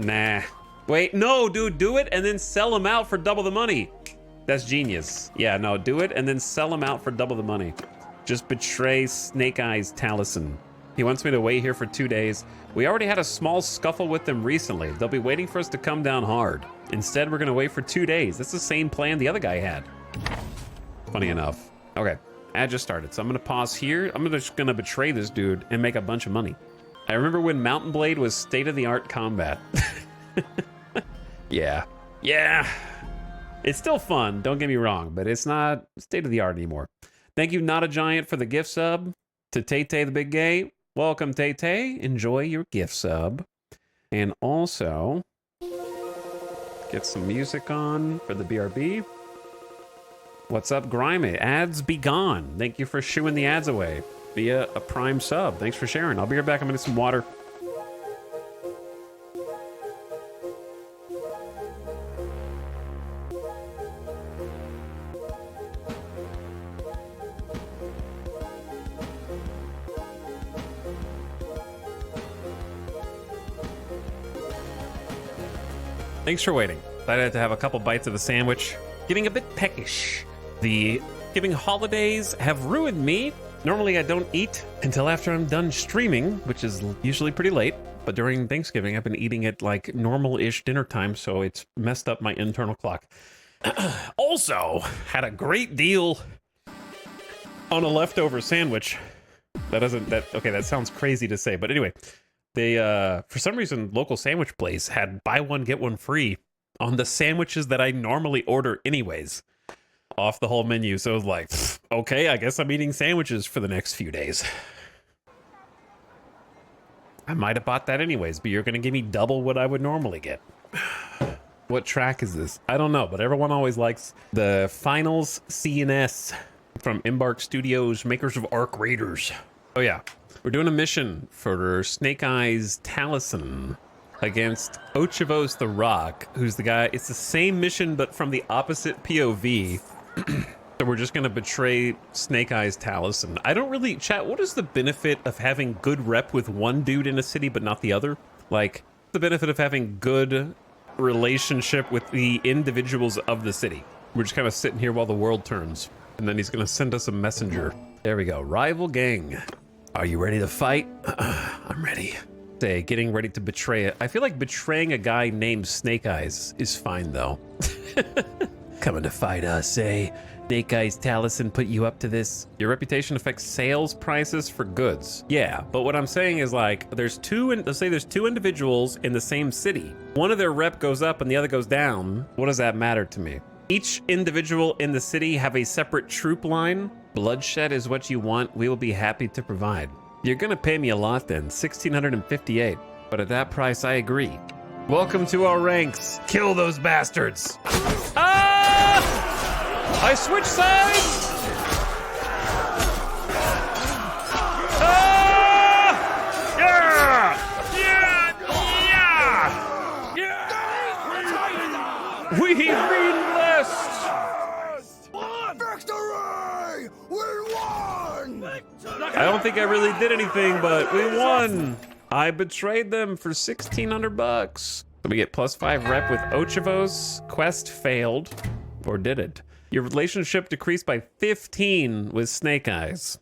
Nah. Wait, no, dude, do it and then sell them out for double the money. That's genius. Yeah, no, do it and then sell them out for double the money. Just betray Snake Eyes Taliesin. He wants me to wait here for 2 days. We already had a small scuffle with them recently. They'll be waiting for us to come down hard. Instead, we're gonna wait for 2 days. That's the same plan the other guy had. Funny enough. Okay, ad just started, so I'm gonna pause here. I'm just gonna betray this dude and make a bunch of money. I remember when Mountain Blade was state-of-the-art combat. Yeah. It's still fun, don't get me wrong, but it's not state-of-the-art anymore. Thank you, Not a Giant, for the gift sub. To Tay-Tay the Big Gay, welcome, Tay-Tay. Enjoy your gift sub. And also, get some music on for the BRB. What's up, Grimy? Ads be gone. Thank you for shooing the ads away via a Prime sub. Thanks for sharing. I'll be right back. I'm gonna get some water. Thanks for waiting. I had to have a couple bites of the sandwich. Getting a bit peckish. The giving holidays have ruined me. Normally I don't eat until after I'm done streaming, which is usually pretty late. But during Thanksgiving, I've been eating at like normal-ish dinner time, so it's messed up my internal clock. Also, had a great deal on a leftover sandwich. That sounds crazy to say, but anyway. They, for some reason, local sandwich place had buy one, get one free on the sandwiches that I normally order anyways, off the whole menu. So it was like, okay, I guess I'm eating sandwiches for the next few days. I might have bought that anyways, but you're going to give me double what I would normally get. What track is this? I don't know, but everyone always likes the Finals CNS from Embark Studios, makers of Arc Raiders. Oh yeah. We're doing a mission for Snake Eyes Taliesin against Ochevos the Rock, who's the guy. It's the same mission, but from the opposite POV. So we're just going to betray Snake Eyes Taliesin. I don't really... Chat, what is the benefit of having good rep with one dude in a city, but not the other? Like, the benefit of having good relationship with the individuals of the city. We're just kind of sitting here while the world turns. And then he's going to send us a messenger. There we go. Rival gang. Are you ready to fight? I'm ready. Say, getting ready to betray it. I feel like betraying a guy named Snake Eyes is fine, though. Coming to fight us, eh? Snake Eyes Taliesin put you up to this? Your reputation affects sales prices for goods. Yeah, but what I'm saying is like, let's say there's two individuals in the same city. One of their rep goes up and the other goes down. What does that matter to me? Each individual in the city have a separate troop line. Bloodshed is what you want. We will be happy to provide. You're gonna pay me a lot then, 1,658. But at that price, I agree. Welcome to our ranks. Kill those bastards. Ah! I switched sides! Ah! Yeah! We re-enlist! Victory! We won! I don't think I really did anything, but we won. I betrayed them for 1,600 bucks. So we get +5 rep with Ochevos. Quest failed. Or did it? Your relationship decreased by 15 with Snake Eyes.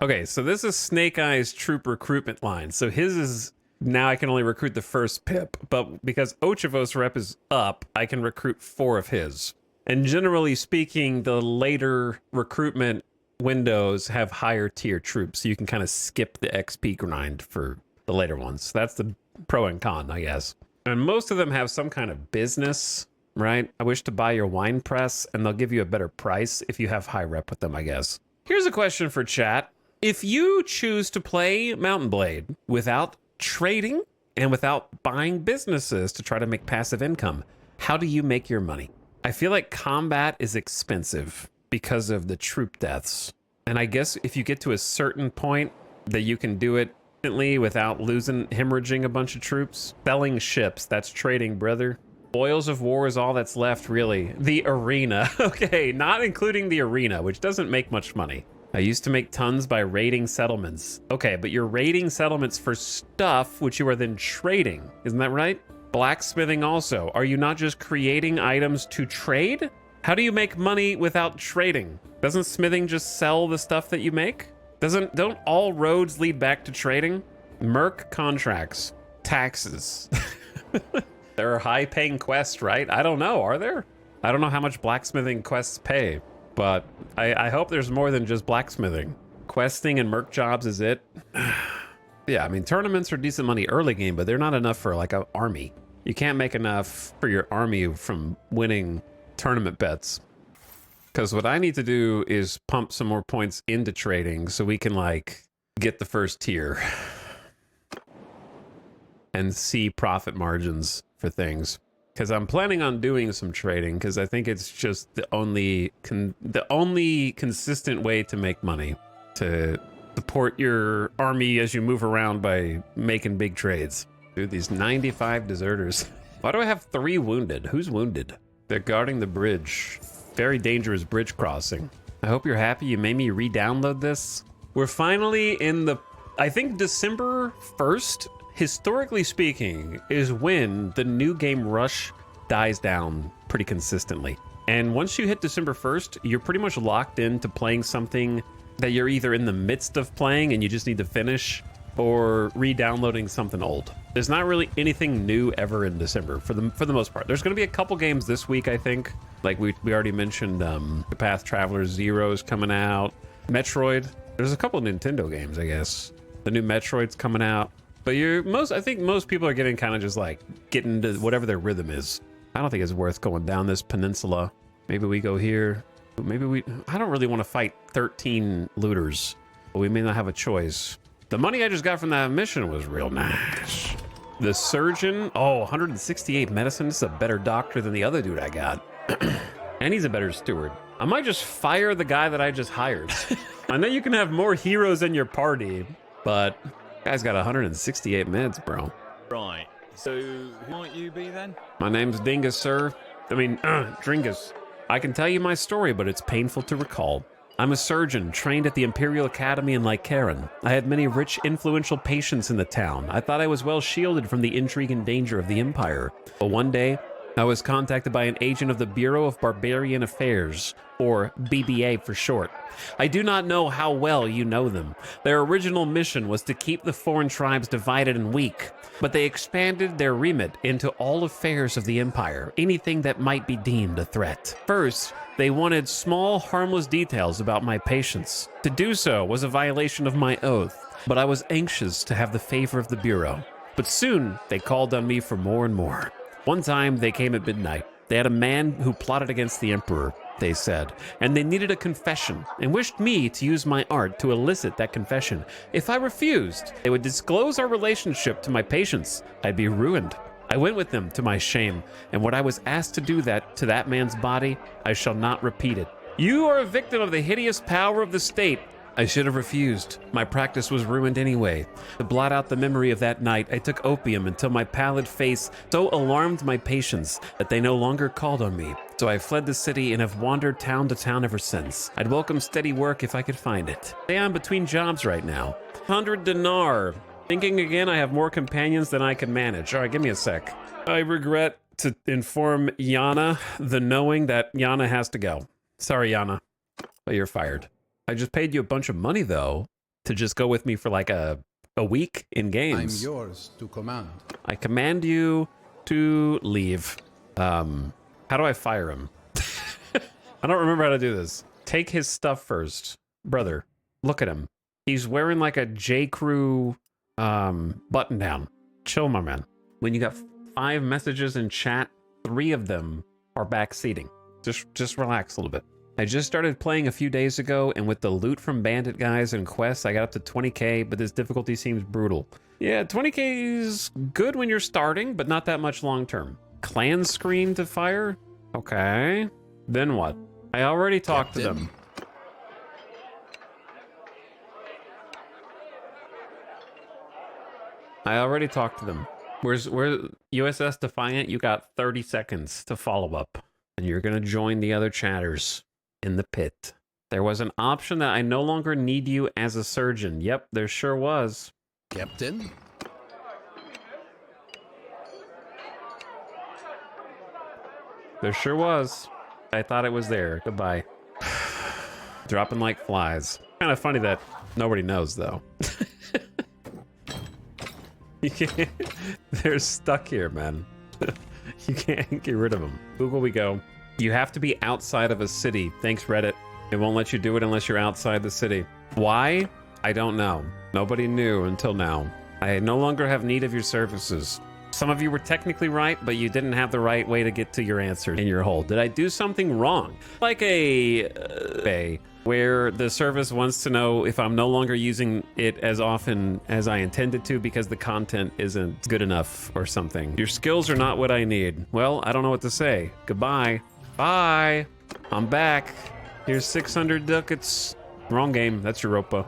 Okay, so this is Snake Eyes troop recruitment line. So his is, now I can only recruit the first pip, but because Ochevos rep is up, I can recruit 4 of his. And generally speaking, the later recruitment windows have higher tier troops, so you can kind of skip the XP grind for the later ones. That's the pro and con, I guess. And most of them have some kind of business, right? I wish to buy your wine press, and they'll give you a better price if you have high rep with them, I guess. Here's a question for chat. If you choose to play Mountain Blade without trading and without buying businesses to try to make passive income, how do you make your money? I feel like combat is expensive because of the troop deaths. And I guess if you get to a certain point that you can do it instantly without hemorrhaging a bunch of troops. Selling ships, that's trading, brother. Spoils of war is all that's left, really. The arena. Okay, not including the arena, which doesn't make much money. I used to make tons by raiding settlements. Okay, but you're raiding settlements for stuff which you are then trading. Isn't that right? Blacksmithing also. Are you not just creating items to trade? How do you make money without trading? Doesn't smithing just sell the stuff that you make? Don't all roads lead back to trading? Merc contracts, taxes. There are high-paying quests, right? I don't know, are there? I don't know how much blacksmithing quests pay, but I hope there's more than just blacksmithing. Questing and merc jobs is it? Yeah, I mean, tournaments are decent money early game, but they're not enough for like an army. You can't make enough for your army from winning tournament bets. Because what I need to do is pump some more points into trading so we can like get the first tier and see profit margins for things. Because I'm planning on doing some trading because I think it's just the only consistent way to make money, to support your army as you move around by making big trades. Dude, these 95 deserters. Why do I have 3 wounded? Who's wounded? They're guarding the bridge. Very dangerous bridge crossing. I hope you're happy you made me re-download this. We're finally in the, I think December 1st, historically speaking, is when the new game rush dies down pretty consistently. And once you hit December 1st, you're pretty much locked into playing something that you're either in the midst of playing and you just need to finish, or re-downloading something old. There's not really anything new ever in December for the most part. There's going to be a couple games this week, I think. Like we already mentioned, The Path Traveler Zero's coming out. Metroid. There's a couple of Nintendo games, I guess. The new Metroid's coming out. But I think most people are getting kind of just like getting to whatever their rhythm is. I don't think it's worth going down this peninsula. Maybe we go here. I don't really want to fight 13 looters, but we may not have a choice. The money I just got from that mission was real nice. The surgeon, 168 medicine. This is a better doctor than the other dude I got. And he's a better steward. I might just fire the guy that I just hired. I know you can have more heroes in your party, but guy's got 168 meds, bro. Right, so who might you be then? My name's Dingus, sir. Dringus. I can tell you my story, but it's painful to recall. I'm a surgeon trained at the Imperial Academy in Lycaron. I had many rich, influential patients in the town. I thought I was well shielded from the intrigue and danger of the Empire. But one day, I was contacted by an agent of the Bureau of Barbarian Affairs, or BBA for short. I do not know how well you know them. Their original mission was to keep the foreign tribes divided and weak, but they expanded their remit into all affairs of the Empire, anything that might be deemed a threat. First, they wanted small, harmless details about my patients. To do so was a violation of my oath, but I was anxious to have the favor of the Bureau. But soon, they called on me for more and more. One time, they came at midnight. They had a man who plotted against the Emperor, they said, and they needed a confession and wished me to use my art to elicit that confession. If I refused, they would disclose our relationship to my patients. I'd be ruined. I went with them to my shame, and when I was asked to do that to that man's body, I shall not repeat it. You are a victim of the hideous power of the state. I should have refused. My practice was ruined anyway. To blot out the memory of that night, I took opium until my pallid face so alarmed my patients that they no longer called on me. So I fled the city and have wandered town to town ever since. I'd welcome steady work if I could find it. Say I'm between jobs right now. 100 dinar. Thinking again, I have more companions than I can manage. All right, give me a sec. I regret to inform Yana the knowing that Yana has to go. Sorry, Yana, but you're fired. I just paid you a bunch of money, though, to just go with me for like a week in games. I'm yours to command. I command you to leave. How do I fire him? I don't remember how to do this. Take his stuff first. Brother, look at him. He's wearing like a J.Crew button down. Chill, my man. When you got 5 messages in chat, 3 of them are backseating. Just relax a little bit. I just started playing a few days ago, and with the loot from bandit guys and quests, I got up to 20k, but this difficulty seems brutal. Yeah, 20k is good when you're starting, but not that much long term. Clan screen to fire? Okay. Then what? I already talked to them. I already talked to them. Where's USS Defiant? You got 30 seconds to follow up, and you're gonna join the other chatters in the pit. There was an option that I no longer need you as a surgeon. Yep, there sure was. Captain? There sure was. I thought it was there. Goodbye. Dropping like flies. Kind of funny that nobody knows, though. You can't, they're stuck here, man. You can't get rid of them. Google we go. You have to be outside of a city. Thanks, Reddit. It won't let you do it unless you're outside the city. Why? I don't know. Nobody knew until now. I no longer have need of your services. Some of you were technically right, but you didn't have the right way to get to your answer in your hole. Did I do something wrong? Like where the service wants to know if I'm no longer using it as often as I intended to because the content isn't good enough or something. Your skills are not what I need. Well, I don't know what to say. Goodbye. Bye. I'm back. Here's 600 ducats. Wrong game. That's Europa.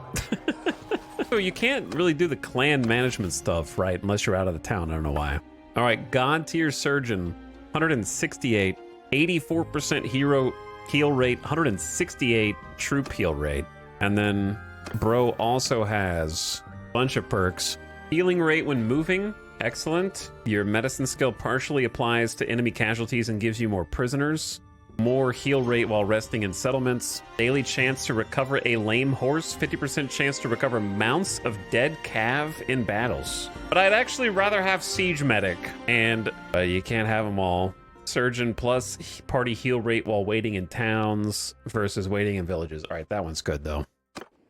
So you can't really do the clan management stuff, right? Unless you're out of the town. I don't know why. All right. God tier surgeon. 168. 84% hero heal rate, 168 troop heal rate. And then bro also has a bunch of perks. Healing rate when moving, excellent. Your medicine skill partially applies to enemy casualties and gives you more prisoners. More heal rate while resting in settlements. Daily chance to recover a lame horse. 50% chance to recover mounts of dead cav in battles. But I'd actually rather have siege medic, and you can't have them all. Surgeon plus party heal rate while waiting in towns versus waiting in villages. All right, that one's good though.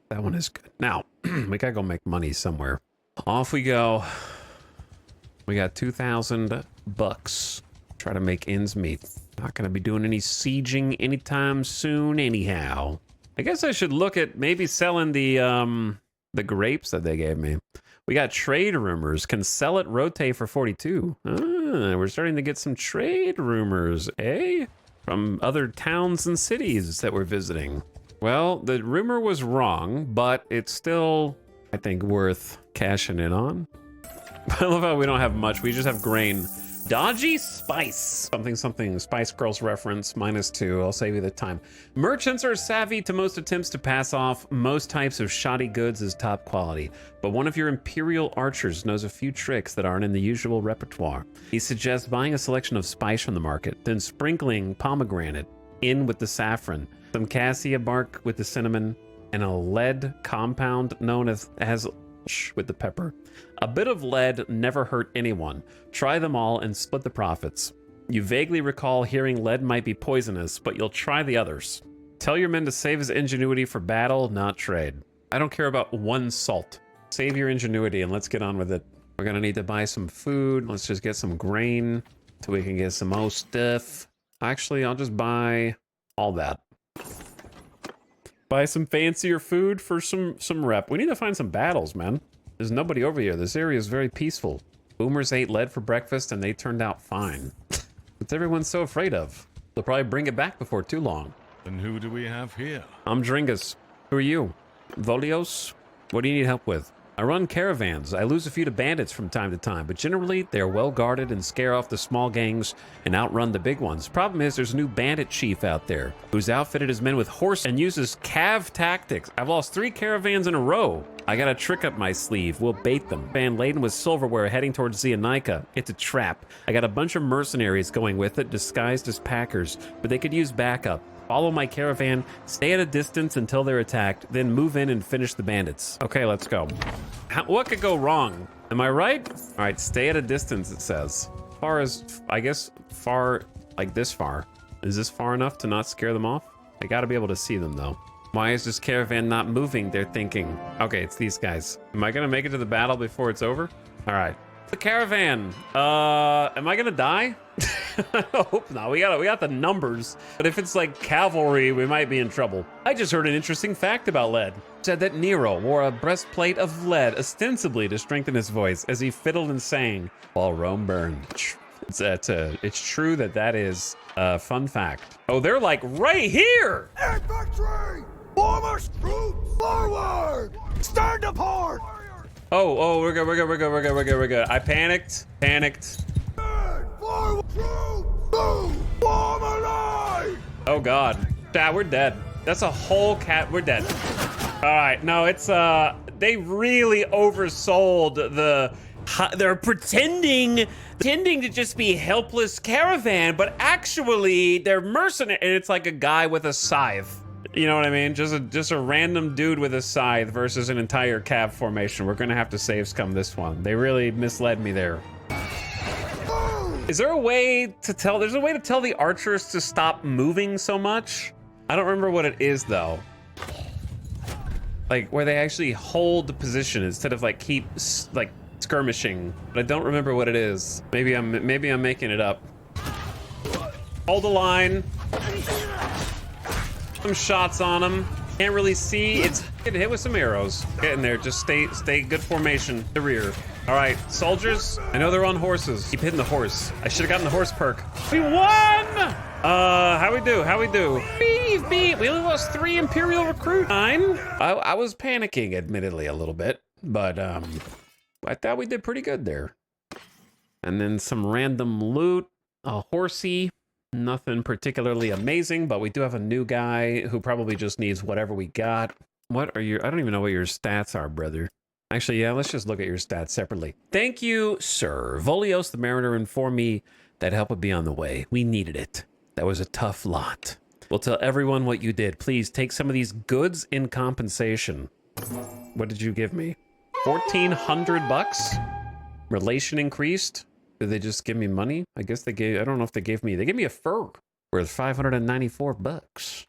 That one is good. Now, we gotta go make money somewhere. Off we go. We got 2,000 bucks. Try to make ends meet. Not gonna be doing any sieging anytime soon anyhow. I guess I should look at maybe selling the grapes that they gave me. We got trade rumors. Can sell it rotate for 42. We're starting to get some trade rumors, eh? From other towns and cities that we're visiting. Well, the rumor was wrong, but it's still, I think, worth cashing in on. I love how we don't have much. We just have grain. Dodgy Spice. Something Spice Girls reference, -2. I'll save you the time. Merchants are savvy to most attempts to pass off most types of shoddy goods as top quality, but one of your Imperial archers knows a few tricks that aren't in the usual repertoire. He suggests buying a selection of spice from the market, then sprinkling pomegranate in with the saffron, some cassia bark with the cinnamon, and a lead compound known as with the pepper. A bit of lead never hurt anyone. Try them all and split the profits. You vaguely recall hearing lead might be poisonous, but you'll try the others. Tell your men to save his ingenuity for battle, not trade. I don't care about one salt. Save your ingenuity and let's get on with it. We're gonna need to buy some food. Let's just get some grain so we can get some more stuff. Actually, I'll just buy all that. Buy some fancier food for some rep. We need to find some battles, man. There's nobody over here. This area is very peaceful. Boomers ate lead for breakfast and they turned out fine. What's everyone so afraid of? They'll probably bring it back before too long. And who do we have here? I'm Dringus. Who are you? Volios? What do you need help with? I run caravans. I lose a few to bandits from time to time, but generally they're well guarded and scare off the small gangs and outrun the big ones. Problem is there's a new bandit chief out there who's outfitted his men with horse and uses cav tactics. I've lost 3 caravans in a row. I got a trick up my sleeve. We'll bait them. Van laden with silverware heading towards Zeonica. It's a trap. I got a bunch of mercenaries going with it, disguised as packers, but they could use backup. Follow my caravan, stay at a distance until they're attacked, then move in and finish the bandits. Okay, let's go. What could go wrong? Am I right? All right, stay at a distance, it says. Far as, I guess, far, like this far. Is this far enough to not scare them off? I gotta be able to see them, though. Why is this caravan not moving? They're thinking. Okay, it's these guys. Am I gonna make it to the battle before it's over? All right. The caravan. Am I gonna die? I hope not. We got the numbers. But if it's like cavalry, we might be in trouble. I just heard an interesting fact about lead. It said that Nero wore a breastplate of lead ostensibly to strengthen his voice as he fiddled and sang while Rome burned. It's true that is a fun fact. Oh, they're like right here. Infantry! Form our troops forward! Stand apart! Oh, we're good. I panicked. Forward troops! Move! Form a line! Oh God. Dad, we're dead. That's a whole cat. We're dead. All right. No, it's they really oversold They're pretending to just be helpless caravan, but actually they're mercenary. And it's like a guy with a scythe. You know what I mean? Just a random dude with a scythe versus an entire cav formation. We're gonna have to save scum this one. They really misled me there. Is there a way to tell? There's a way to tell the archers to stop moving so much. I don't remember what it is though. Like where they actually hold the position instead of like keep like skirmishing. But I don't remember what it is. Maybe I'm making it up. Hold the line. Some shots on them. Can't really see. It's getting hit with some arrows. Get in there. Just stay good formation. The rear. All right, soldiers. I know they're on horses. Keep hitting the horse. I should have gotten the horse perk. We won. How we do? Beep. We only lost 3 Imperial recruit. 9. I was panicking, admittedly, a little bit, but I thought we did pretty good there. And then some random loot. A horsey. Nothing particularly amazing, but we do have a new guy who probably just needs whatever we got. What are your... I don't even know what your stats are, brother. Actually, yeah, let's just look at your stats separately. Thank you, sir. Volios the Mariner informed me that help would be on the way. We needed it. That was a tough lot. We'll tell everyone what you did. Please take some of these goods in compensation. What did you give me? 1,400 bucks? Relation increased? Did they just give me money? I guess they gave... I don't know if they gave me a fur worth 594 bucks.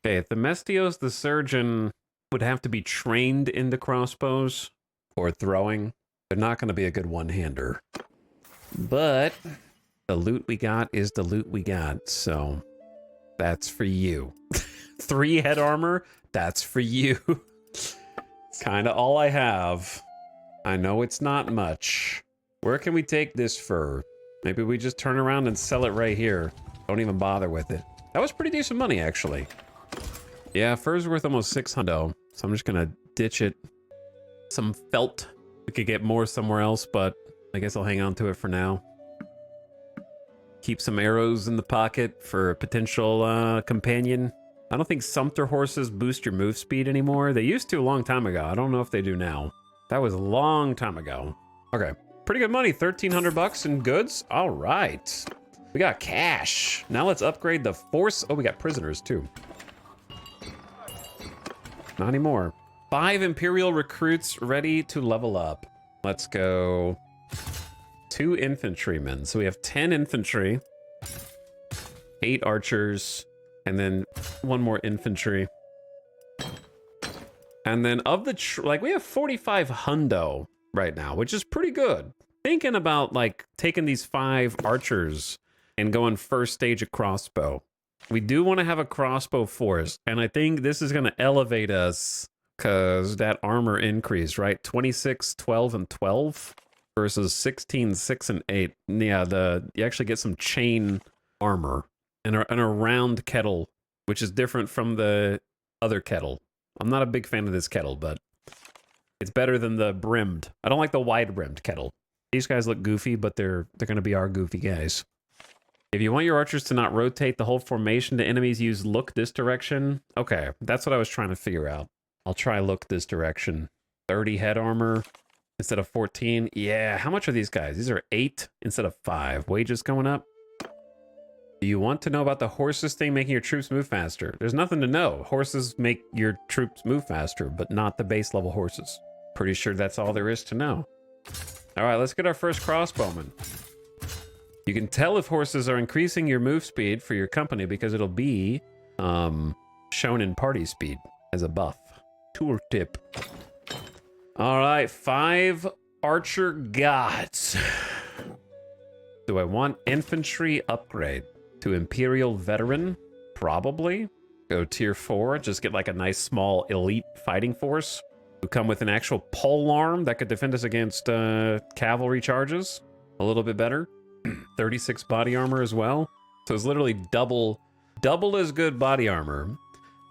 Okay, Themestios the surgeon would have to be trained into crossbows or throwing. They're not going to be a good one-hander. But the loot we got is the loot we got, so that's for you. 3 head armor, that's for you. Kind of all I have. I know it's not much. Where can we take this fur? Maybe we just turn around and sell it right here. Don't even bother with it. That was pretty decent money, actually. Yeah, fur's worth almost 600, so I'm just gonna ditch it. Some felt. We could get more somewhere else, but I guess I'll hang on to it for now. Keep some arrows in the pocket for a potential companion. I don't think Sumpter horses boost your move speed anymore. They used to a long time ago. I don't know if they do now. That was a long time ago. Okay. Pretty good money, 1,300 bucks in goods. All right. We got cash. Now let's upgrade the force. Oh, we got prisoners too. Not anymore. 5 Imperial recruits ready to level up. Let's go. 2 infantrymen. So we have 10 infantry, 8 archers, and then 1 more infantry. And then of the, like we have 45 hundo right now, which is pretty good. Thinking about like taking these 5 archers and going first stage of crossbow. We do want to have a crossbow force, and I think this is going to elevate us because that armor increase, right? 26, 12, and 12 versus 16, 6, and 8. Yeah, you actually get some chain armor and a round kettle, which is different from the other kettle. I'm not a big fan of this kettle, but it's better than the brimmed. I don't like the wide brimmed kettle. These guys look goofy, but they're going to be our goofy guys. If you want your archers to not rotate the whole formation to enemies, use look this direction. Okay, that's what I was trying to figure out. I'll try look this direction. 30 head armor instead of 14. Yeah, how much are these guys? These are 8 instead of 5. Wages going up. Do you want to know about the horses thing making your troops move faster? There's nothing to know. Horses make your troops move faster, but not the base level horses. Pretty sure that's all there is to know. All right, let's get our first crossbowman. You can tell if horses are increasing your move speed for your company because it'll be shown in party speed as a buff. Tool tip. All right, 5 archer gods. Do I want infantry upgrade to Imperial Veteran? Probably. Go tier 4, just get like a nice small elite fighting force who come with an actual pole arm that could defend us against cavalry charges. A little bit better. 36 body armor as well. So it's literally double as good body armor.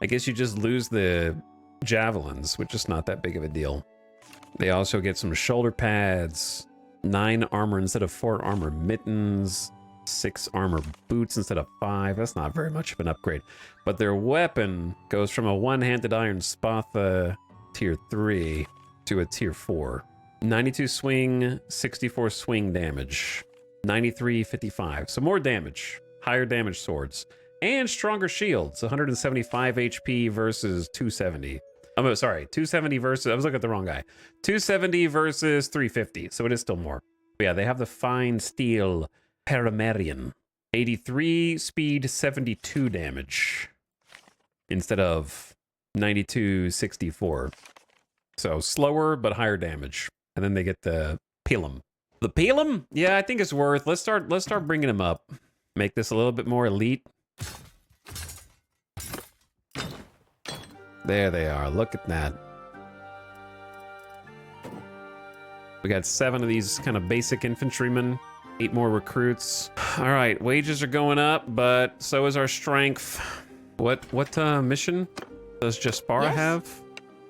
I guess you just lose the javelins, which is not that big of a deal. They also get some shoulder pads, 9 armor instead of 4 armor mittens, 6 armor boots instead of 5. That's not very much of an upgrade. But their weapon goes from a one-handed iron spatha tier 3 to a tier 4. 92 swing, 64 swing damage, 93, 55. So more damage, higher damage swords, and stronger shields. 175 HP versus 270. I'm sorry, 270 versus, I was looking at the wrong guy. 270 versus 350, so it is still more. But yeah, they have the fine steel Paramarian. 83 speed, 72 damage instead of 92, 64. So slower, but higher damage. And then they get the Pilum. The Pilum? Yeah, I think it's worth. Let's start bringing him up. Make this a little bit more elite. There they are. Look at that. We got 7 of these kind of basic infantrymen. 8 more recruits. All right, wages are going up, but so is our strength. What mission does Jaspara have?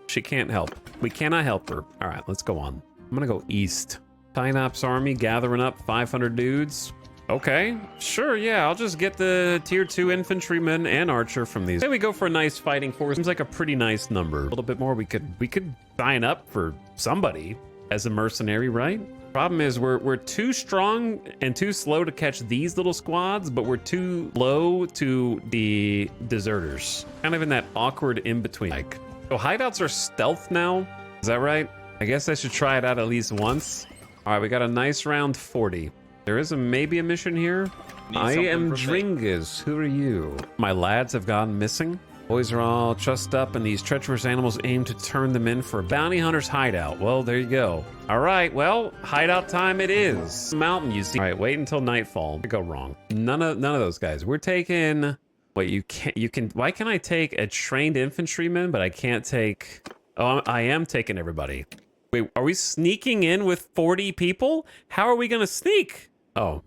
She can't help. We cannot help her. All right, let's go on. I'm gonna go east. Tynops army gathering up 500 dudes. Okay, sure, yeah, I'll just get the tier 2 infantryman and archer from these. Say we go for a nice fighting force. Seems like a pretty nice number. A little bit more, we could sign up for somebody as a mercenary, right? Problem is we're too strong and too slow to catch these little squads, but we're too low to the deserters. Kind of in that awkward in-between. Like, so hideouts are stealth now? Is that right? I guess I should try it out at least once. All right, we got a nice round 40. There is maybe a mission here. I am Dringus. Who are you? My lads have gone missing. Boys are all trussed up, and these treacherous animals aim to turn them in for a bounty hunter's hideout. Well, there you go. All right, well, hideout time it is. Mountain, you see. All right, wait until nightfall. Go wrong. None of those guys. We're taking. Wait, you can. Why can I take a trained infantryman, but I can't take? Oh, I am taking everybody. Wait, are we sneaking in with 40 people? How are we gonna sneak? Oh,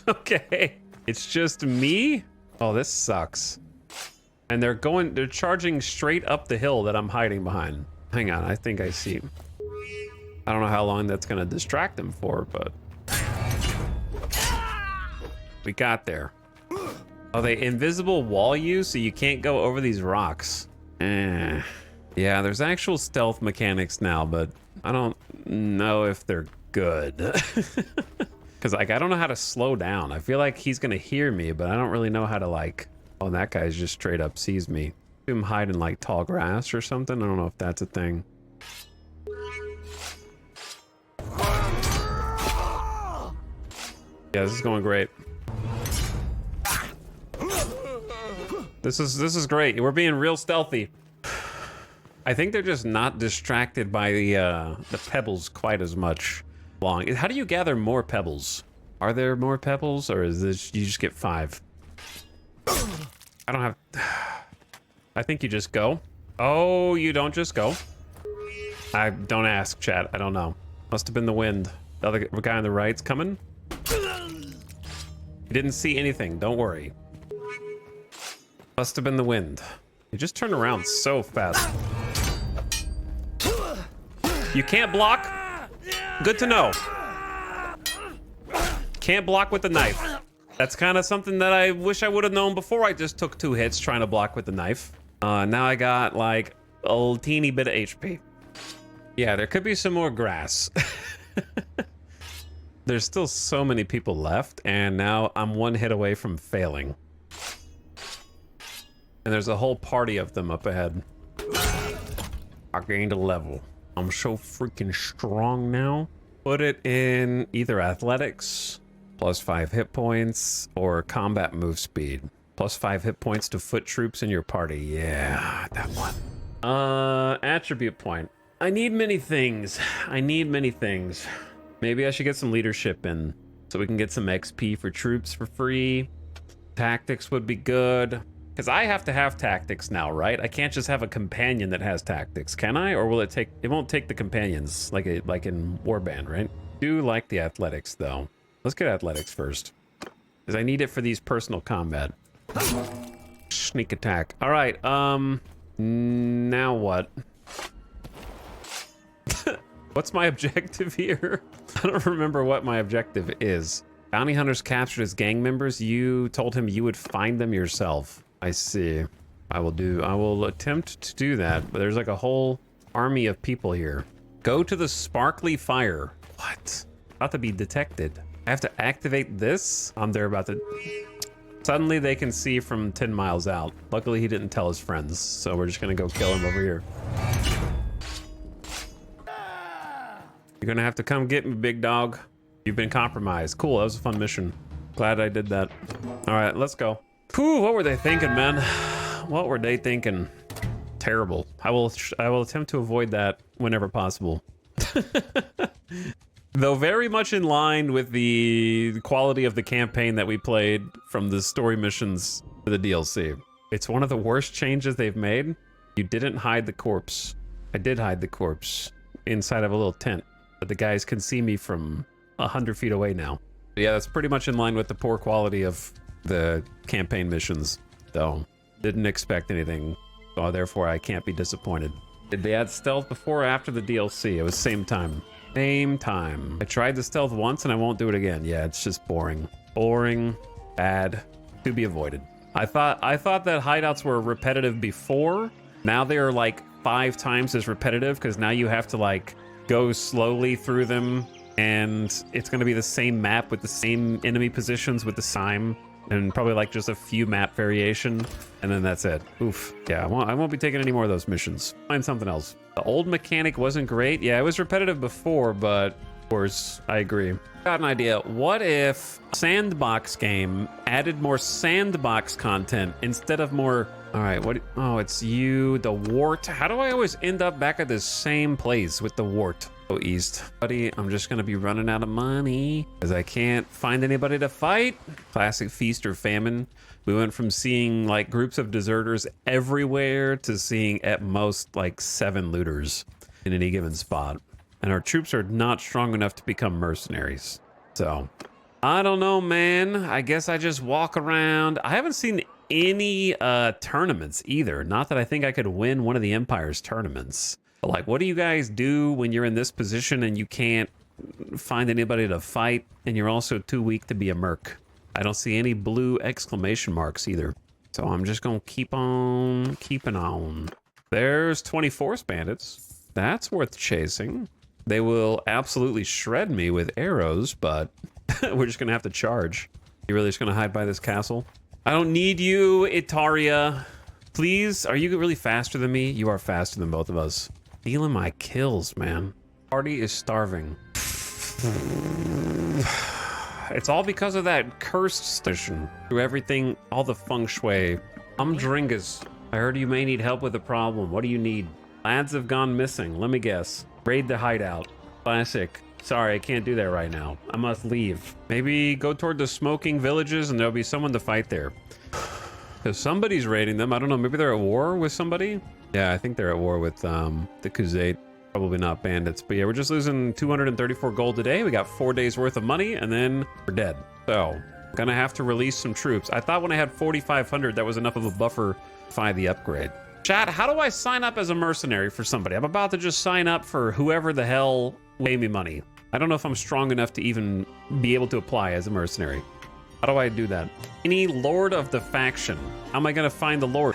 okay. It's just me. Oh, this sucks. And they're charging straight up the hill that I'm hiding behind. Hang on, I think I see. I don't know how long that's gonna distract them for, but we got there. Oh, they invisible wall you so you can't go over these rocks. Yeah, there's actual stealth mechanics now, but I don't know if they're good. Because like I don't know how to slow down. I feel like he's gonna hear me, but I don't really know how to like. Oh, and that guy's just straight up sees me. I'm hiding like tall grass or something. I don't know if that's a thing. Yeah, this is going great. This is great. We're being real stealthy. I think they're just not distracted by the pebbles quite as much. How do you gather more pebbles? Are there more pebbles, or is this you just get 5? I don't have. I think you just go. Oh, you don't just go. I don't ask, chat. I don't know. Must have been the wind. The other guy on the right's coming. He didn't see anything. Don't worry. Must have been the wind. You just turn around so fast. You can't block. Good to know. Can't block with the knife. That's kind of something that I wish I would have known before I just took 2 hits trying to block with the knife. Now I got like a teeny bit of HP. Yeah, there could be some more grass. There's still so many people left, and now I'm 1 hit away from failing. And there's a whole party of them up ahead. I gained a level. I'm so freaking strong now. Put it in either athletics, +5 hit points, or combat move speed. +5 hit points to foot troops in your party. Yeah, that one. Attribute point. I need many things. Maybe I should get some leadership in so we can get some XP for troops for free. Tactics would be good. Because I have to have tactics now, right? I can't just have a companion that has tactics, can I? Or will it take... It won't take the companions like in Warband, right? Do like the athletics, though. Let's get athletics first. Because I need it for these personal combat. Sneak attack. All right, now what? What's my objective here? I don't remember what my objective is. Bounty hunters captured as gang members. You told him you would find them yourself. I see. I will attempt to do that, but there's like a whole army of people here. Go to the sparkly fire. What? About to be detected. I have to activate this? They're about to... Suddenly they can see from 10 miles out. Luckily he didn't tell his friends, so we're just gonna go kill him over here. You're gonna have to come get me, big dog. You've been compromised. Cool, that was a fun mission. Glad I did that. All right, let's go. Whew, what were they thinking, man? What were they thinking? Terrible. I will attempt to avoid that whenever possible. Though very much in line with the quality of the campaign that we played from the story missions for the DLC. It's one of the worst changes they've made. You didn't hide the corpse. I did hide the corpse inside of a little tent, but the guys can see me from 100 feet away now. But yeah, that's pretty much in line with the poor quality of the campaign missions, though. Didn't expect anything, so therefore I can't be disappointed. Did they add stealth before or after the DLC? It was same time. Same time. I tried the stealth once and I won't do it again. Yeah, it's just boring. Boring, bad, to be avoided. I thought that hideouts were repetitive before. Now they are like 5 times as repetitive because now you have to like go slowly through them, and it's going to be the same map with the same enemy positions with the same, and probably like just a few map variation, and then that's it. Oof. Yeah, I won't be taking any more of those missions. Find something else. The old mechanic wasn't great. Yeah, it was repetitive before, but of course, I agree. Got an idea. What if Sandbox game added more sandbox content instead of more... All right, what? Oh, it's you, the wart. How do I always end up back at the same place with the wart? Go east. Buddy, I'm just gonna be running out of money because I can't find anybody to fight. Classic feast or famine. We went from seeing like groups of deserters everywhere to seeing at most like 7 looters in any given spot. And our troops are not strong enough to become mercenaries. So, I don't know, man. I guess I just walk around. I haven't seen any tournaments either. Not that I think I could win one of the Empire's tournaments. But like, what do you guys do when you're in this position and you can't find anybody to fight and you're also too weak to be a merc? I don't see any blue exclamation marks either. So I'm just gonna keep on keeping on. There's 24 bandits. That's worth chasing. They will absolutely shred me with arrows, but we're just gonna have to charge. You really just gonna hide by this castle? I don't need you, Itaria. Please, are you really faster than me? You are faster than both of us. Stealing my kills, man. Party is starving. It's all because of that cursed station. Through everything, all the feng shui. Dringus. I heard you may need help with a problem. What do you need? Lads have gone missing. Let me guess. Raid the hideout. Classic. Sorry, I can't do that right now. I must leave. Maybe go toward the smoking villages and there'll be someone to fight there. Because somebody's raiding them. I don't know. Maybe they're at war with somebody? Yeah, I think they're at war with the Khuzait. Probably not bandits. But yeah, we're just losing 234 gold today. We got 4 days worth of money and then we're dead. So, gonna have to release some troops. I thought when I had 4,500, that was enough of a buffer to find the upgrade. Chat, how do I sign up as a mercenary for somebody? I'm about to just sign up for whoever the hell will pay me money. I don't know if I'm strong enough to even be able to apply as a mercenary. How do I do that? Any lord of the faction. How am I gonna find the lord?